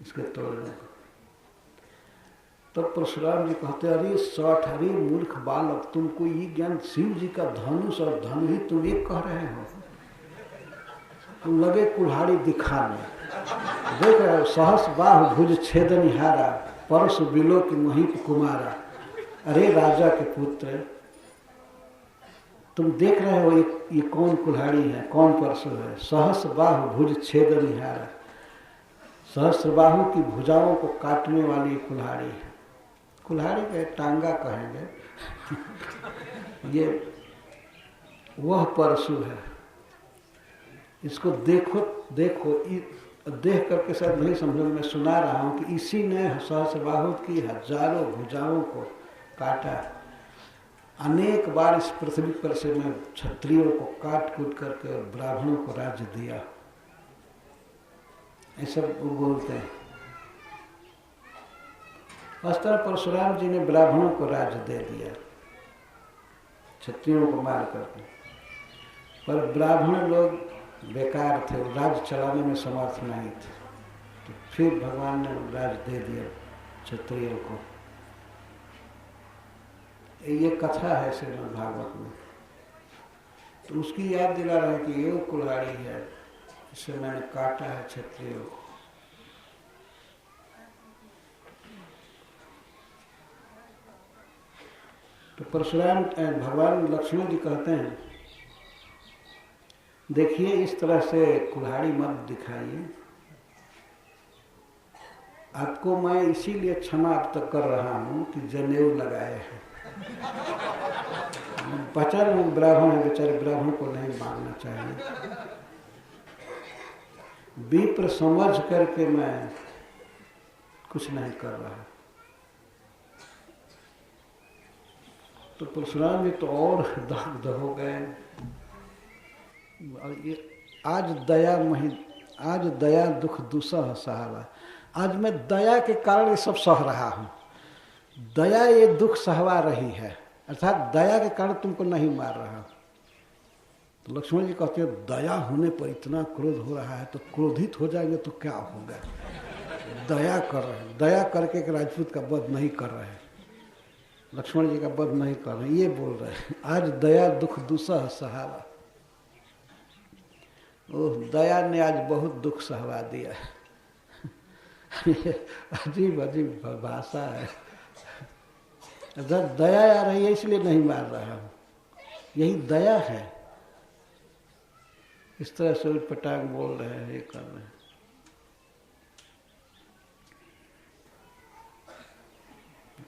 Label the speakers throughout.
Speaker 1: इसके तोड़ने को। तब परशुराम जी कहते, अरे सठ, अरे मूर्ख बालक, तुमको ये ज्ञान, शिव जी का धनुष और धनु ही तुम एक कह रहे हो? तुम लगे कुल्हाड़ी दिखाने। देख रहे हो, सहस बाहु भुज छेदनिहारा, परस बिलो की महीप कुमारा। अरे राजा के पुत्र, तुम देख रहे हो ये कौन कुल्हाड़ी है, कौन परशु है? सहस बाहु भुज छेदनिहारा, सहस्रबाहु की भुजाओं को काटने वाली कुल्हाड़ी है। कुल्हाड़ी के टांगा कहेंगे। ये वह परशु है। इसको देखो देखो, देख करके शायद नहीं समझो, मैं सुना रहा हूँ कि इसी ने सहस्रबाहु की हजारों भुजाओं को काटा। अनेक बार इस पृथ्वी पर से मैं क्षत्रियों को काट कूट करके और ब्राह्मणों को राज्य दिया, ऐसा वो बोलते हैं। उस तरह परशुराम जी ने ब्राह्मणों को राज्य दे दिया, क्षत्रियों को मार करके। पर ब्राह्मण लोग बेकार थे, राज्य चलाने में समर्थ नहीं थे, तो फिर भगवान ने राज्य दे दिया क्षत्रियों को। ये कथा है श्रीमद् भागवत में। तो उसकी याद दिला रहा है कि ये कुल्हाड़ी है, इससे मैंने काटा है क्षत्रियों को। तो परशुराम भगवान लक्ष्मण जी कहते हैं, देखिए इस तरह से कुल्हाड़ी मत दिखाइए, आपको मैं इसीलिए क्षमा अब तक कर रहा हूं कि जनेऊ लगाए हैं। पहचान में ब्राह्मण है, बेचारे ब्राह्मण को नहीं मारना चाहिए। विप्र समझ करके मैं कुछ नहीं कर रहा। तो परशुराम जी तो और दग्ध हो गए। आज दया दुख दुसह सहाला। आज मैं दया के कारण ये सब सह रहा हूँ। दया ये दुख सहवा रही है, अर्थात दया के कारण तुमको नहीं मार रहा। तो लक्ष्मण जी कहते हैं, दया होने पर इतना क्रोध हो रहा है, तो क्रोधित हो जाएंगे तो क्या होगा? दया कर रहे हैं, दया करके एक राजपूत का वध नहीं कर रहे हैं, लक्ष्मण जी का वध नहीं कर रहे हैं, ये बोल रहे हैं। आज दया दुख दुसह सहावा। ओह, दया ने आज बहुत दुख सहवा दिया। अजीब अजीब भाषा है। जब दया आ रही है इसलिए नहीं मार रहा हूं, यही दया है। इस तरह से उटपटांग बोल रहे हैं, ये कर रहे हैं।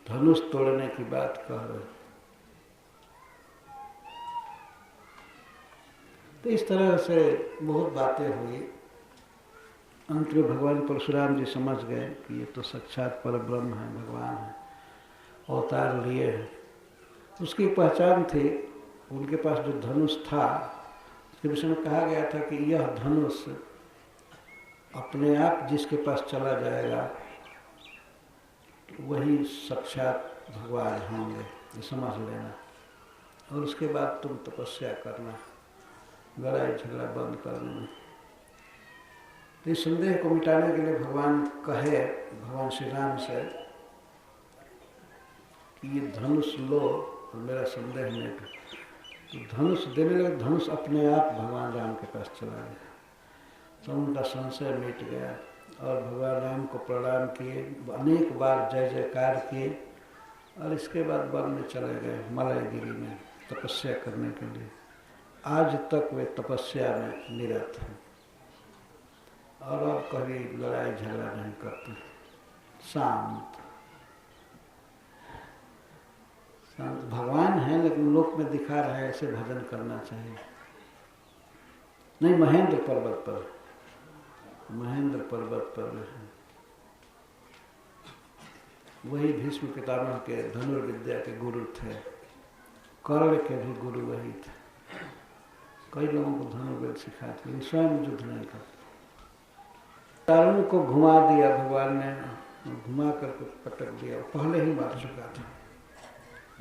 Speaker 1: धनुष तोड़ने की बात कह रहे हैं। तो इस तरह से बहुत बातें हुई। अंत में भगवान परशुराम जी समझ गए कि ये तो साक्षात परब्रह्म है, भगवान है, अवतार लिए हैं। उसकी पहचान थी, उनके पास जो धनुष था उसके विषय में कहा गया था कि यह धनुष अपने आप जिसके पास चला जाएगा वही साक्षात भगवान होंगे, ये समझ लेना। और उसके बाद तुम तपस्या करना, लड़ाई झगड़ा बंद करने में। तो इस संदेह को मिटाने के लिए भगवान भगवान श्री राम से कि ये धनुष लो और मेरा संदेह मिट। तो धनुष देने लगे, धनुष अपने आप भगवान राम के पास चला गया, तो उनका संशय मिट गया। और भगवान राम को प्रणाम किए, अनेक बार जय जयकार किए, और इसके बाद वन में चले गए, मलयगिरी में तपस्या करने के लिए। आज तक वे तपस्या में निरत हैं और अब कभी लड़ाई झगड़ा नहीं करते, शांत शांत भगवान है, लेकिन लोक में दिखा रहा है ऐसे भजन करना चाहिए। नहीं, महेंद्र पर्वत पर है। वही भीष्म पितामह के धनुर्विद्या के गुरु थे, कर्ण के भी गुरु वही थे। कई लोगों को धनुर्वेद सिखाते, लेकिन स्वयं युद्ध नहीं करते। तारुण को घुमा दिया भगवान ने, घुमा करके पटक दिया, पहले ही मार चुका था।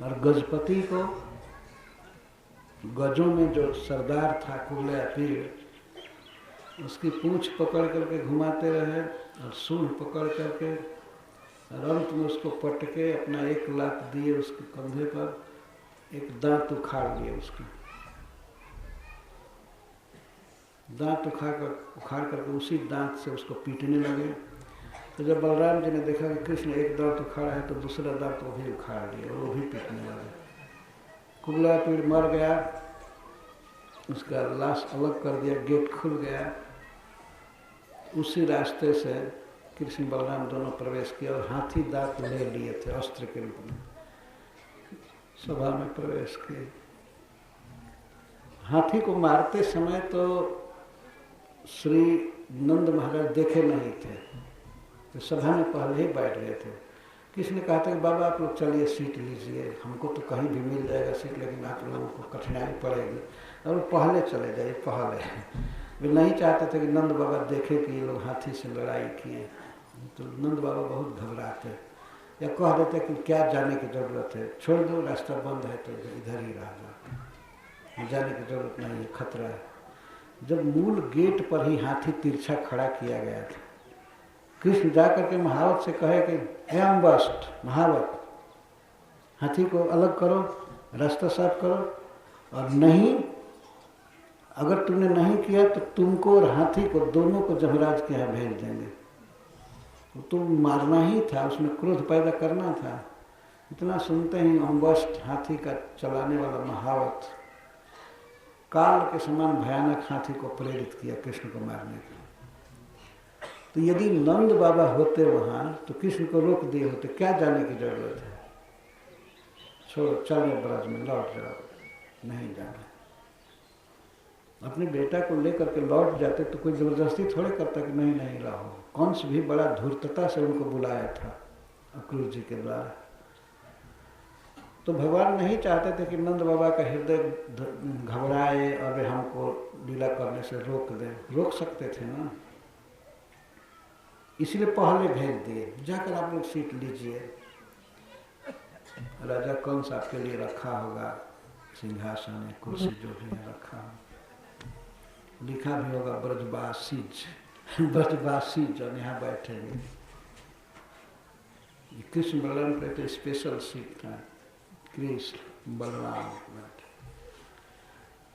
Speaker 1: और गजपति को, गजों में जो सरदार था कुल्लया पीर, उसकी पूंछ पकड़ करके घुमाते रहे और सूंड पकड़ करके और अंत में उसको पटके अपना एक लात दिए उसके कंधे पर, एक दांत उखाड़ लिए उसका, दांत उखाड़ करके उसी दांत से उसको पीटने लगे। तो जब बलराम जी ने देखा कि कृष्ण एक दांत उखाड़ा है तो दूसरा दांत वो भी उखाड़ लिया और वो भी पीटने लगे। कुबला पीड़ मर गया, उसका लाश अलग कर दिया, गेट खुल गया। उसी रास्ते से कृष्ण बलराम दोनों प्रवेश किया और हाथी दांत ले लिए थे अस्त्र के रूप में, सभा में प्रवेश किए। हाथी को मारते समय तो श्री नंद महाराज देखे नहीं थे, तो सभा में पहले ही बैठ गए थे। किसी ने कहा था कि बाबा आप लोग चलिए सीट लीजिए, हमको तो कहीं भी मिल जाएगा सीट, लेकिन आप लोगों को कठिनाई पड़ेगी, और पहले चले जाइए पहले। वे नहीं चाहते थे कि नंद बाबा देखे कि ये लोग हाथी से लड़ाई किए, तो नंद बाबा बहुत घबराते या कह देते कि क्या जाने की जरूरत है, छोड़ दो, रास्ता बंद है तो इधर ही रह जाओ, जाने की जरूरत नहीं है, खतरा है। जब मूल गेट पर ही हाथी तिरछा खड़ा किया गया था, कृष्ण जाकर के महावत से कहे कि हे अम्बस्ट महावत, हाथी को अलग करो, रास्ता साफ करो, और नहीं, अगर तुमने नहीं किया तो तुमको और हाथी को दोनों को जमराज के यहाँ भेज देंगे। तो तुम मारना ही था, उसमें क्रोध पैदा करना था। इतना सुनते ही अम्बस्ट हाथी का चलाने वाला महावत काल के समान भयानक हाथी को प्रेरित किया कृष्ण को मारने के लिए। तो यदि नंद बाबा होते वहां तो कृष्ण को रोक दिए होते, क्या जाने की जरूरत है, छोड़ो, चलो ब्रज में लौट जाओ, नहीं जाना। अपने बेटा को लेकर के लौट जाते तो कोई जबरदस्ती थोड़े करता कि नहीं नहीं रहो। कंस भी बड़ा धूर्तता से उनको बुलाया था अक्रूर जी के द्वारा। तो भगवान नहीं चाहते थे कि नंद बाबा का हृदय घबराए और वे हमको लीला करने से रोक दें, रोक सकते थे ना, इसलिए पहले भेज दिए, जाकर आप लोग सीट लीजिए, राजा कंस आपके लिए रखा होगा सिंहासन या कुर्सी जो भी है रखा होगा, लिखा भी होगा ब्रजवासीज, ब्रजवासी जन यहाँ बैठेंगे। कृष्ण बलराम कहते स्पेशल सीट था, कृष्ण बलराम बैठे,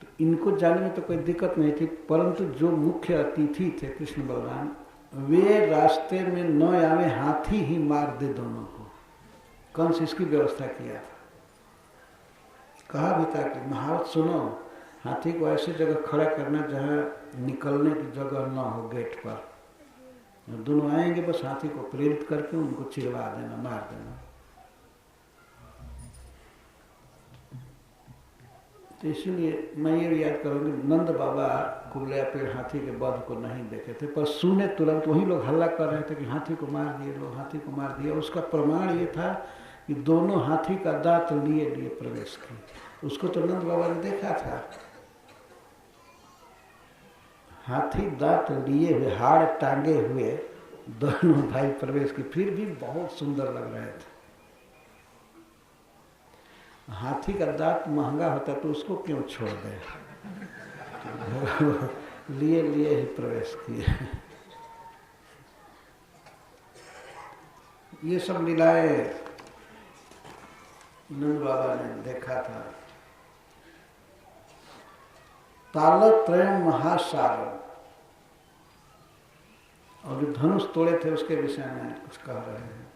Speaker 1: तो इनको जाने में तो कोई दिक्कत नहीं थी, परंतु जो मुख्य अतिथि थे कृष्ण बलराम, वे रास्ते में न आवे, हाथी ही मार दे दोनों को। कंस इसकी व्यवस्था किया था, कहा भी था कि महावत सुनो, हाथी को ऐसी जगह खड़ा करना जहाँ निकलने की जगह न हो गेट पर, दोनों आएंगे बस हाथी को प्रेरित करके उनको चिरवा देना, मार देना। तो इसीलिए मैं ये याद करूँगी, नंद बाबा कुबलिया पेड़ हाथी के वध को नहीं देखे थे, पर सुने तुरंत, वही लोग हल्ला कर रहे थे कि हाथी को मार दिए लोग, हाथी को मार दिया। उसका प्रमाण ये था कि दोनों हाथी का दांत लिए लिए प्रवेश किए। उसको तो नंद बाबा ने देखा था, हाथी दांत लिए हुए, हाड़ टांगे हुए दोनों भाई प्रवेश की, फिर भी बहुत सुंदर लग रहे थे। हाथी का दांत महंगा होता तो उसको क्यों छोड़ दे, लिए लिए ही प्रवेश किए। ये सब लीलाएं नंद बाबा ने देखा था। तालत्रयम महासागरम, और जो धनुष तोड़े थे उसके विषय में कुछ कह रहे हैं,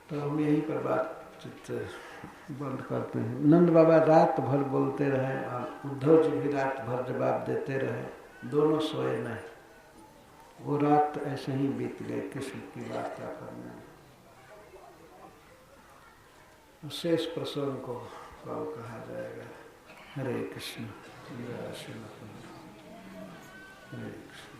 Speaker 1: तो हम यहीं पर बातचीत बंद करते हैं। नंद बाबा रात भर बोलते रहे और उद्धव जी भी रात भर जवाब देते रहे, दोनों सोए नहीं। वो रात ऐसे ही बीत गए कृष्ण की वार्ता करने में। शेष प्रसंग को कल कहा जाएगा। हरे कृष्ण, हरे कृष्ण।